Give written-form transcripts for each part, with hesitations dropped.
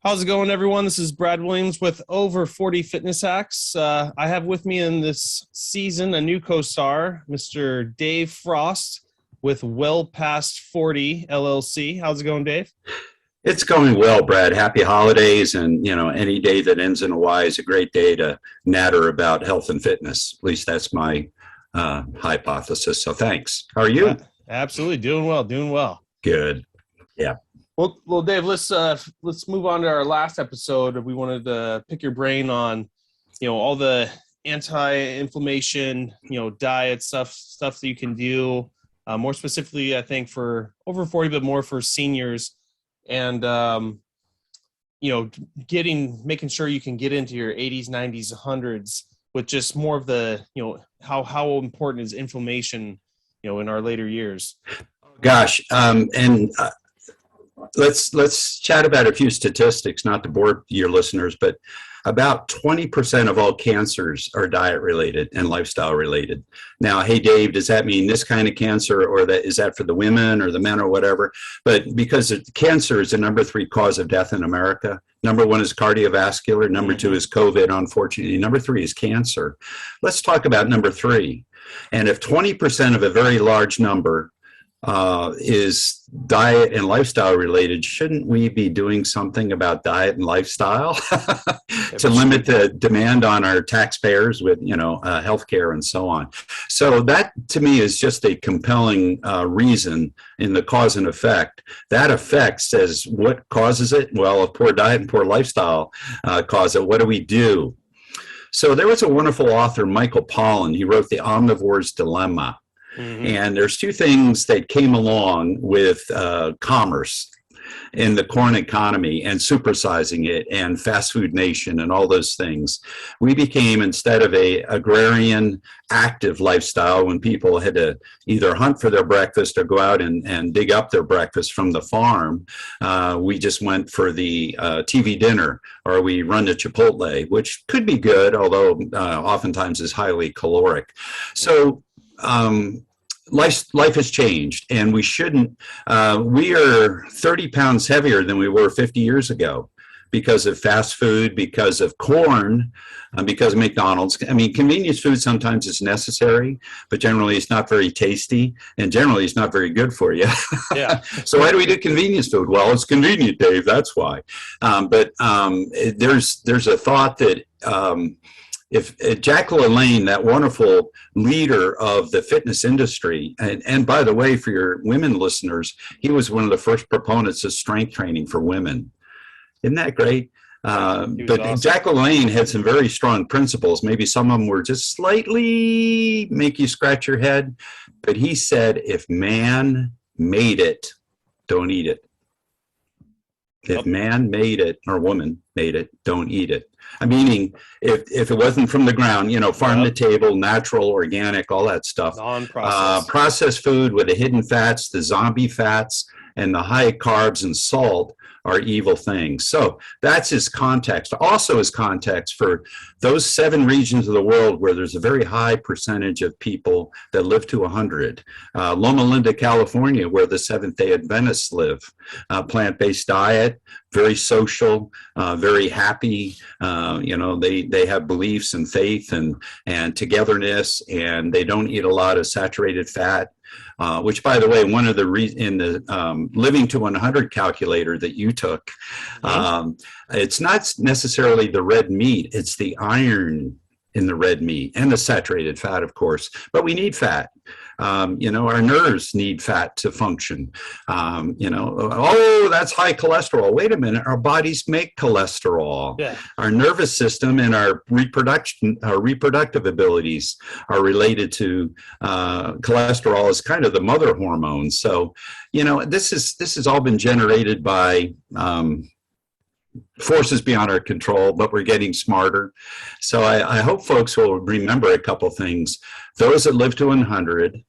How's it going, everyone? This is Brad Williams with Over 40 Fitness Hacks. I have with me in this season a new co-star, Mr. Dave Frost with Well Past 40 LLC. How's it going, Dave? It's going well, Brad. Happy holidays. And, any day that ends in a Y is a great day to natter about health and fitness. At least that's my hypothesis. So thanks. How are you? Absolutely. Doing well, doing well. Good. Yeah. Well, Dave, let's move on to our last episode. We wanted to pick your brain on, all the anti-inflammation, diet stuff that you can do. More specifically, I think for over 40, but more for seniors, and making sure you can get into your 80s, 90s, 100s with just more of the, how important is inflammation, in our later years. Gosh, let's chat about a few statistics, not to bore your listeners, but about 20% of all cancers are diet related and lifestyle related. Now, hey, Dave, does that mean this kind of cancer, or is that for the women or the men or whatever? But because cancer is the number 3 cause of death in America. Number 1 is cardiovascular. Number 2 is COVID, unfortunately. Number 3 is cancer. Let's talk about number 3. And if 20% of a very large number is diet and lifestyle related, shouldn't we be doing something about diet and lifestyle to limit the demand on our taxpayers with, healthcare and so on? So that to me is just a compelling reason in the cause and effect. That effect says what causes it? Well, a poor diet and poor lifestyle cause it. What do we do? So there was a wonderful author, Michael Pollan. He wrote The Omnivore's Dilemma. Mm-hmm. And there's 2 things that came along with commerce in the corn economy and supersizing it and fast food nation and all those things. We became, instead of a agrarian active lifestyle when people had to either hunt for their breakfast or go out and dig up their breakfast from the farm, we just went for the TV dinner, or we run to Chipotle, which could be good, although oftentimes is highly caloric. So life has changed, and we shouldn't. We are 30 pounds heavier than we were 50 years ago because of fast food, because of corn, because of McDonald's. I mean, convenience food sometimes is necessary, but generally it's not very tasty, and generally it's not very good for you. Yeah. So why do we do convenience food? Well, it's convenient, Dave. That's why. But there's a thought that if Jack LaLanne, that wonderful leader of the fitness industry, and by the way, for your women listeners, he was one of the first proponents of strength training for women. Isn't that great? But awesome. Jack LaLanne had some very strong principles. Maybe some of them were just slightly make you scratch your head. But he said, if man made it, don't eat it. If man made it, or woman made it, don't eat it. Meaning, if it wasn't from the ground, farm to table, natural, organic, all that stuff. Non-processed. Processed food with the hidden fats, the zombie fats, and the high carbs and salt are evil things. So that's his context. Also his context for those 7 regions of the world where there's a very high percentage of people that live to 100. Loma Linda, California, where the Seventh-day Adventists live. Plant-based diet, very social, very happy. They have beliefs and faith and togetherness, and they don't eat a lot of saturated fat. Which, by the way, one of the in the Living to 100 calculator that you took, it's not necessarily the red meat; it's the iron in the red meat and the saturated fat, of course. But we need fat. Our nerves need fat to function. Oh, that's high cholesterol. Wait a minute, our bodies make cholesterol. Yeah. Our nervous system and our reproductive abilities are related to cholesterol as kind of the mother hormone. So, this has all been generated by forces beyond our control, but we're getting smarter. So I hope folks will remember a couple things. Those that live to 100,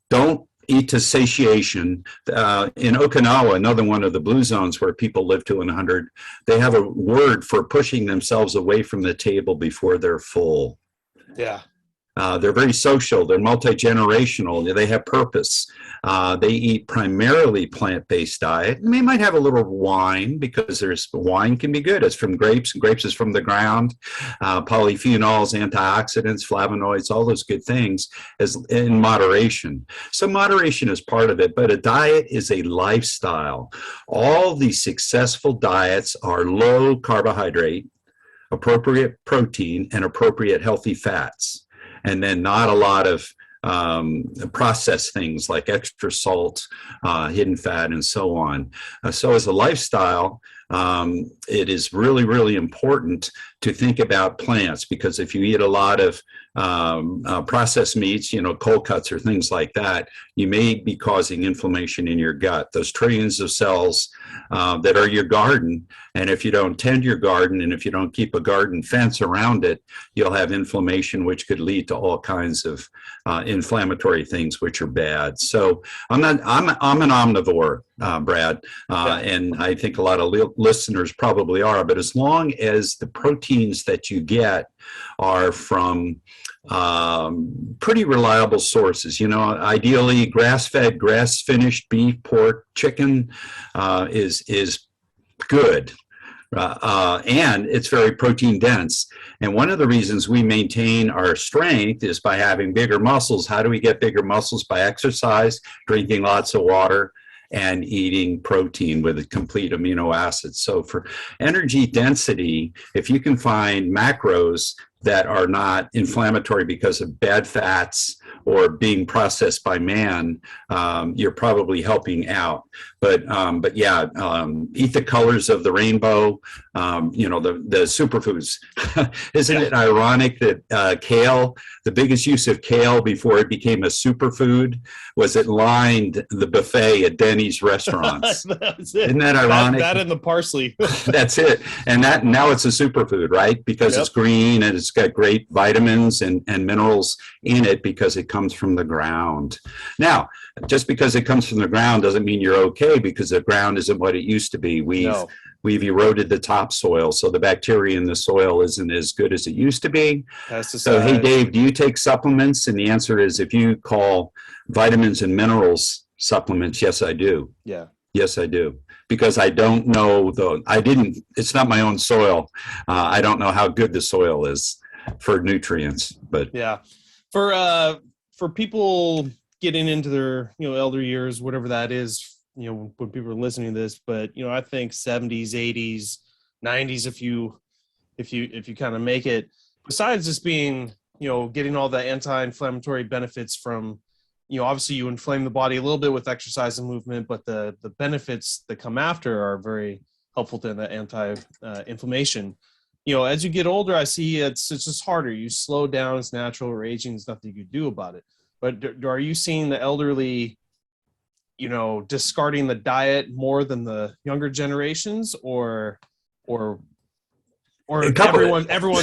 don't eat to satiation. In Okinawa, another one of the blue zones where people live to 100, they have a word for pushing themselves away from the table before they're full. Yeah. They're very social. They're multi-generational. They have purpose. They eat primarily plant-based diet. And they might have a little wine because wine can be good. It's from grapes, and grapes is from the ground. Polyphenols, antioxidants, flavonoids, all those good things as in moderation. So moderation is part of it, but a diet is a lifestyle. All these successful diets are low carbohydrate, appropriate protein, and appropriate healthy fats. And then not a lot of processed things like extra salt, hidden fat, and so on. So as a lifestyle, it is really, really important to think about plants, because if you eat a lot of processed meats, cold cuts or things like that, you may be causing inflammation in your gut. Those trillions of cells that are your garden, and if you don't tend your garden, and if you don't keep a garden fence around it, you'll have inflammation, which could lead to all kinds of inflammatory things, which are bad. So I'm an omnivore, Brad, and I think a lot of listeners probably are. But as long as the proteins that you get are from pretty reliable sources, ideally grass-fed, grass-finished beef, pork, chicken is good. And it's very protein dense. And one of the reasons we maintain our strength is by having bigger muscles. How do we get bigger muscles? By exercise, drinking lots of water, and eating protein with a complete amino acids. So for energy density, if you can find macros that are not inflammatory because of bad fats or being processed by man, you're probably helping out. But yeah, eat the colors of the rainbow, the superfoods. Isn't it ironic that kale, the biggest use of kale before it became a superfood, was it lined the buffet at Denny's restaurants? Isn't that ironic? That and the parsley. That's it. And now it's a superfood, right? Because it's green and it's got great vitamins and minerals in it because it comes from the ground. Now, just because it comes from the ground doesn't mean you're okay, because the ground isn't what it used to be. We've eroded the topsoil, so the bacteria in the soil isn't as good as it used to be. So, hey, Dave, do you take supplements? And the answer is, if you call vitamins and minerals supplements, yes, I do. Yeah. Yes, I do. Because I don't know, it's not my own soil. I don't know how good the soil is for nutrients. But yeah, for people getting into their elder years, whatever that is, when people are listening to this, but I think 70s, 80s, 90s, if you kind of make it, besides just being getting all the anti-inflammatory benefits from obviously you inflame the body a little bit with exercise and movement, but the benefits that come after are very helpful to the anti-inflammation. As you get older, I see it's just harder. You slow down, it's natural, or aging, there's nothing you can do about it. But are you seeing the elderly, discarding the diet more than the younger generations, or everyone's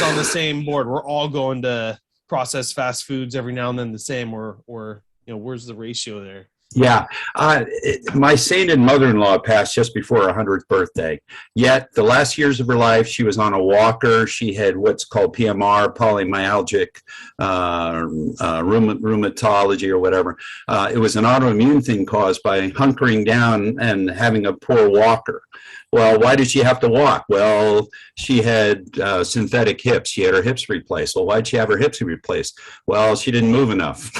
on the same board? We're all going to processed fast foods every now and then the same, or where's the ratio there? Yeah, my sainted mother-in-law passed just before her 100th birthday. Yet the last years of her life, she was on a walker. She had what's called PMR, polymyalgic rheumatology or whatever. It was an autoimmune thing caused by hunkering down and having a poor walker. Well, why did she have to walk? Well, she had synthetic hips. She had her hips replaced. Well, why'd she have her hips replaced? Well, she didn't move enough.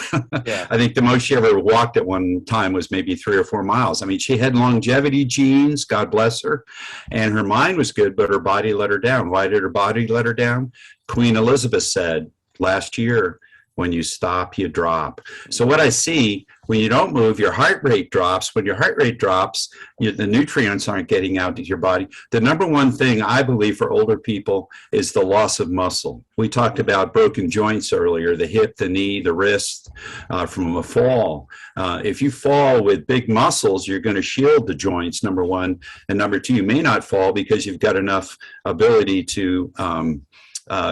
Yeah. I think the most she ever walked at one time was maybe 3 or 4 miles. I mean, she had longevity genes, God bless her, and her mind was good, but her body let her down. Why did her body let her down? Queen Elizabeth said last year, when you stop, you drop. So what I see, when you don't move, your heart rate drops. When your heart rate drops, the nutrients aren't getting out to your body. The number one thing I believe for older people is the loss of muscle. We talked about broken joints earlier, the hip, the knee, the wrist, from a fall. If you fall with big muscles, you're going to shield the joints, number one. And number two, you may not fall because you've got enough ability to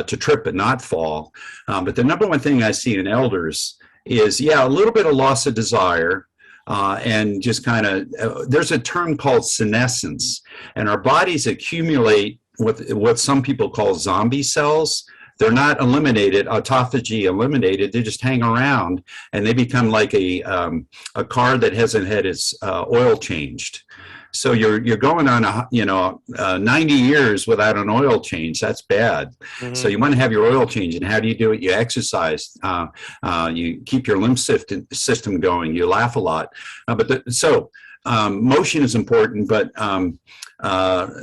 trip but not fall. But the number one thing I see in elders is, a little bit of loss of desire, and just kind of, there's a term called senescence, and our bodies accumulate what some people call zombie cells. they're not eliminated, autophagy eliminated. They just hang around, and they become like a car that hasn't had its oil changed. So you're going on 90 years without an oil change. That's bad. So you want to have your oil change. And how do you do it? You exercise. You keep your lymph system going. You laugh a lot. Motion is important, but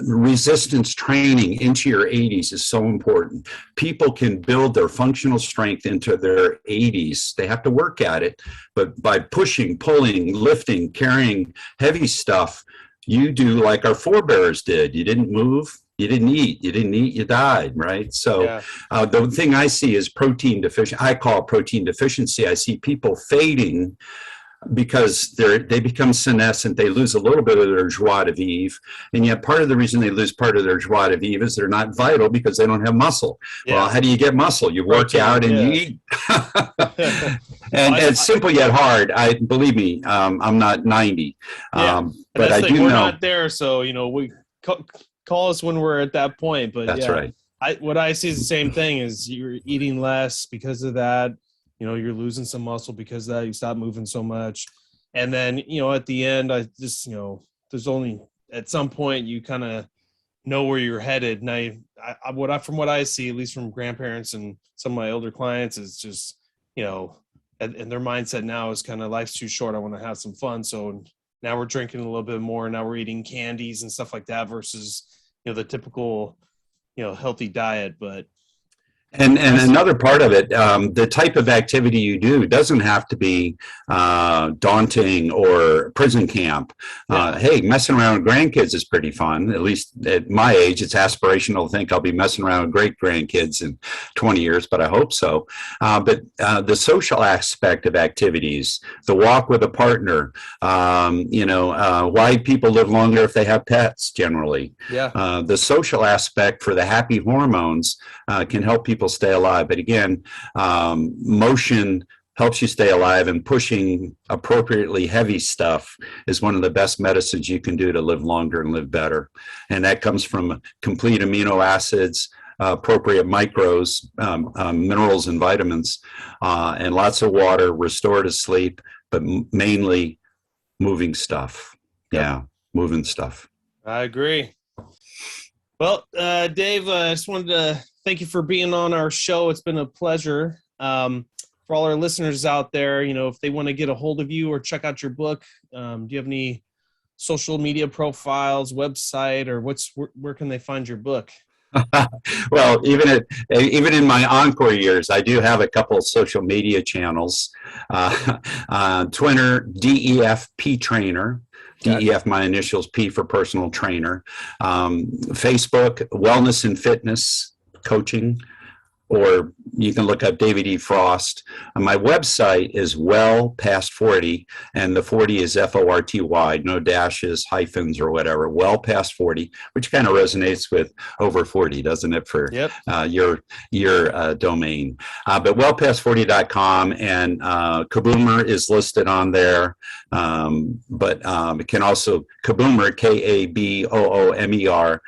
resistance training into your 80s is so important. People can build their functional strength into their 80s. They have to work at it, but by pushing, pulling, lifting, carrying heavy stuff, you do like our forebears did. You didn't move, you didn't eat, you died, right? So the thing I see is protein deficient. I call it protein deficiency. I see people fading because they become senescent. They lose a little bit of their joie de vivre, and yet part of the reason they lose part of their joie de vivre is they're not vital because they don't have muscle. Well, how do you get muscle? You work out and you eat. And it's simple yet hard. Believe me, I'm not 90, but I do know we're not there. So we call us when we're at that point. But that's right. What I see is the same thing: is you're eating less because of that. You're losing some muscle because of that. You stop moving so much. And then, at the end, I just, there's only at some point you kind of know where you're headed. And from what I see, at least from grandparents and some of my older clients, is just, and their mindset now is kind of life's too short. I want to have some fun. So now we're drinking a little bit more. Now we're eating candies and stuff like that versus, the typical, healthy diet. But And another part of it, the type of activity you do doesn't have to be daunting or prison camp. Hey, messing around with grandkids is pretty fun. At least at my age, it's aspirational to think I'll be messing around with great grandkids in 20 years, but I hope so. But the social aspect of activities, the walk with a partner, why people live longer if they have pets generally. The social aspect for the happy hormones can help people stay alive. But again, motion helps you stay alive, and pushing appropriately heavy stuff is one of the best medicines you can do to live longer and live better. And that comes from complete amino acids, appropriate micros, minerals and vitamins, and lots of water, restorative sleep, but mainly moving stuff. Moving stuff. I agree. Well, Dave, I just wanted to thank you for being on our show. It's been a pleasure. For all our listeners out there, if they want to get a hold of you or check out your book, do you have any social media profiles, website, or where can they find your book? Well, even in my encore years, I do have a couple of social media channels. Twitter, DEFP Trainer. DEF, my initials, P for personal trainer. Facebook, Wellness and Fitness Coaching, or you can look up David E. Frost. My website is Well Past 40, and the 40 is FORTY, no dashes, hyphens, or whatever. Well Past 40, which kind of resonates with over 40, doesn't it, for your domain? But wellpast40.com, and Kaboomer is listed on there. But it can also, Kaboomer, KABOOMER,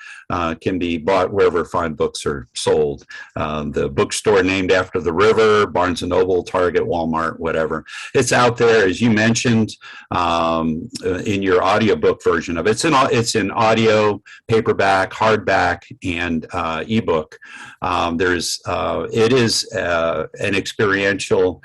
can be bought wherever fine books are sold. The bookstore named after the river, Barnes & Noble, Target, Walmart, whatever. It's out there, as you mentioned, in your audiobook version of it. It's in audio, paperback, hardback, and ebook. It is an experiential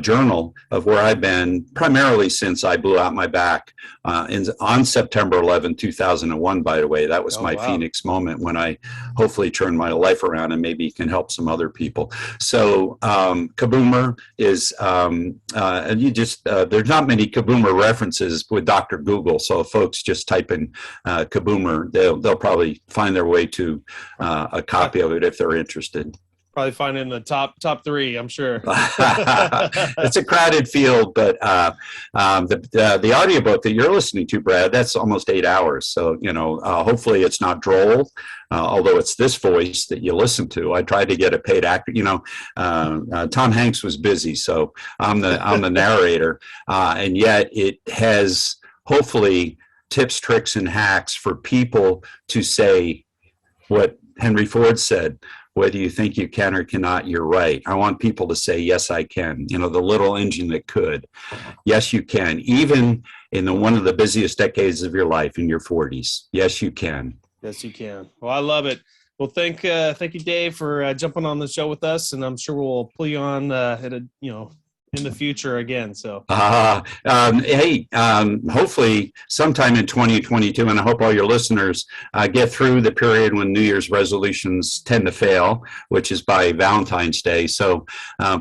journal of where I've been primarily since I blew out my back on September 11, 2001, by the way. That was my Phoenix moment when I hopefully turned my life around and maybe can help some other people. So Kaboomer is, and you just, there's not many Kaboomer references with Dr. Google. So if folks just type in Kaboomer, they'll probably find their way to a copy of it if they're interested. Probably find it in the top 3, I'm sure. It's a crowded field, but the audiobook that you're listening to, Brad, that's almost 8 hours. So, hopefully it's not droll, although it's this voice that you listen to. I tried to get a paid actor. Tom Hanks was busy, so I'm the narrator, and yet it has hopefully tips, tricks, and hacks for people to say, what Henry Ford said, whether you think you can or cannot, you're right. I want people to say, yes, I can. You know, the little engine that could. Yes, you can. Even in one of the busiest decades of your life, in your 40s. Yes, you can. Yes, you can. Well, I love it. Well, thank you, Dave, for jumping on the show with us, and I'm sure we'll pull you on in the future again. So, hey, hopefully sometime in 2022, and I hope all your listeners get through the period when New Year's resolutions tend to fail, which is by Valentine's Day. So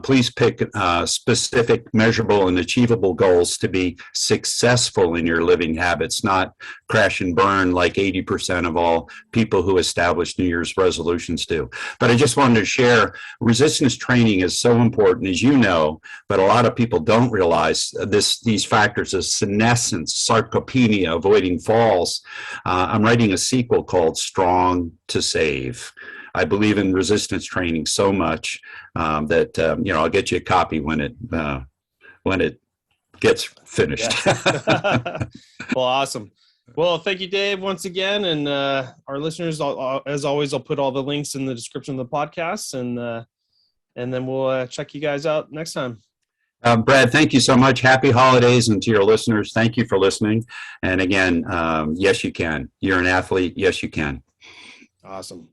please pick specific, measurable, and achievable goals to be successful in your living habits, not crash and burn like 80% of all people who establish New Year's resolutions do. But I just wanted to share, resistance training is so important, as you know, but a lot of people don't realize these factors of senescence, sarcopenia, avoiding falls. I'm writing a sequel called Strong to Save. I believe in resistance training so much that I'll get you a copy when it gets finished. Yeah. Well, awesome. Well, thank you, Dave, once again, and our listeners. As always, I'll put all the links in the description of the podcast, and then we'll check you guys out next time. Brad, thank you so much. Happy holidays, and to your listeners, thank you for listening. And again, yes, you can. You're an athlete. Yes, you can. Awesome.